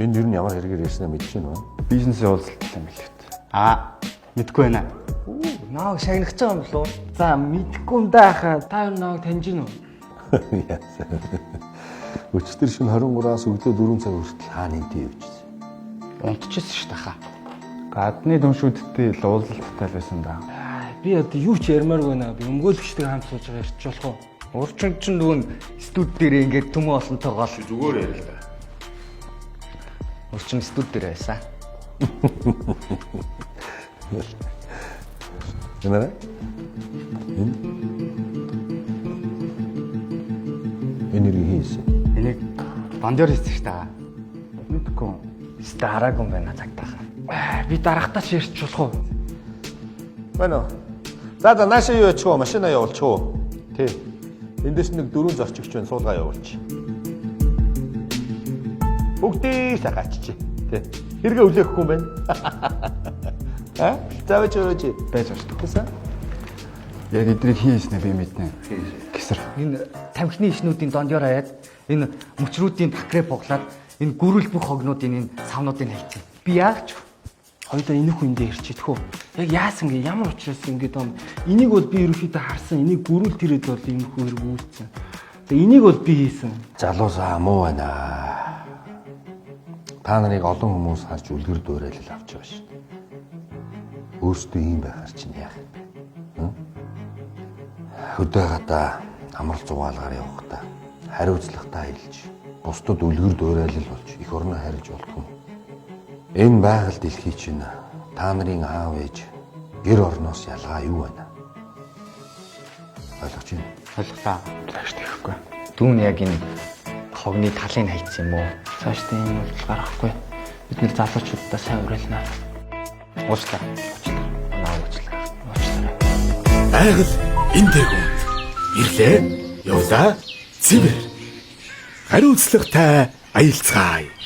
Энд юу ямар хэрэгээр ярьснаа мэдэж байна уу? Бизнесийн уулзалт юм билээ. Мэдгүй байна. Нааг шагнах гэж байгаа юм болов уу? За мэдгүй юм даа хаа. Та нааг таньж гин үү? Яасан. Өчтөр шөнө 23-аас өглөө 4 цаг хүртэл хаана нэмтий явчихсан. Унтчихсан шүү дээ хаа. Гадны дүншүүдтэй л уулзалттай байсан да. Би одоо юу ч ярмааргүй наа. Би өмгөөлөгчтэй хамт сууж байгаа ярьж болох уу? Урчин чинь нөгөө студ дээр ингээд төмөө олонтойгоо л Зүгээр ярил л да. урчин студ дээр байсан. Гэнэ? Энерги хийсэн. Энийг бандер хийсэн шүү дээ. Мэдгүй. Стараг юм байна цагтаахаа. Би дарахтаа ч ярьж болох уу? Байна уу? За наашаа юу яачих вэ? Машина явуулчих уу? Тий. Эндээс нэг 4 зорчигч байна, суулгаа явуулчих. Бүгдийг сагаачих. Тий. Хэрэгэ үлээхгүй юм байна. Завч өрөөч. Байж байгаа шүү. Тэсэ? Яг эдрийг хийснэ би мэднэ. Гэсэр. Энэ тамхины ишнүүдийн дондёр хаяад энэ мөчрүүдийн бакрэ буглаад энэ гүрэл бүх хогнуудын энэ савнуудыг хайцсан. Би яач Хоёулаа энийх үндэ ярьчих хөө. Яг яасан гээ ямар учраас ингэж юм. Энийг бол би ерөөхдөө харсан. Энийг гүрүүл тэрэд бол иймэрхүү хэрэг үүссэн. За энийг бол би хийсэн. Залуусаа муу байна. Та нарыг олон хүмүүс харж үлгэр дуурайлал авч байгаа шүү дээ. Өөрсдөө ийм байхаар чинь яах юм бэ? Хөдөө гадаа амар зугаалгаар явахдаа хариуцлагатай хэлж, бусдад үлгэр дуурайлал болж их орноо харьж болох юм. Энэ байгаль дэлхий чинь та нарын аав ээж гэр орноос ялгаа юу байна? Ойлгож байна. Ойлголаа. Цааш тэхгүй. дүүн яг энэ хогны талыг хайцсан юм уу? Цаашдаа энэ бол гарахгүй. Бид нэр залуучуудаа сайн уриалнаа. Уучлаа. Уучлаа. Айгал энэ дэгүн ирлээ явлаа зэвэр хариуцлагатай аялцгаая.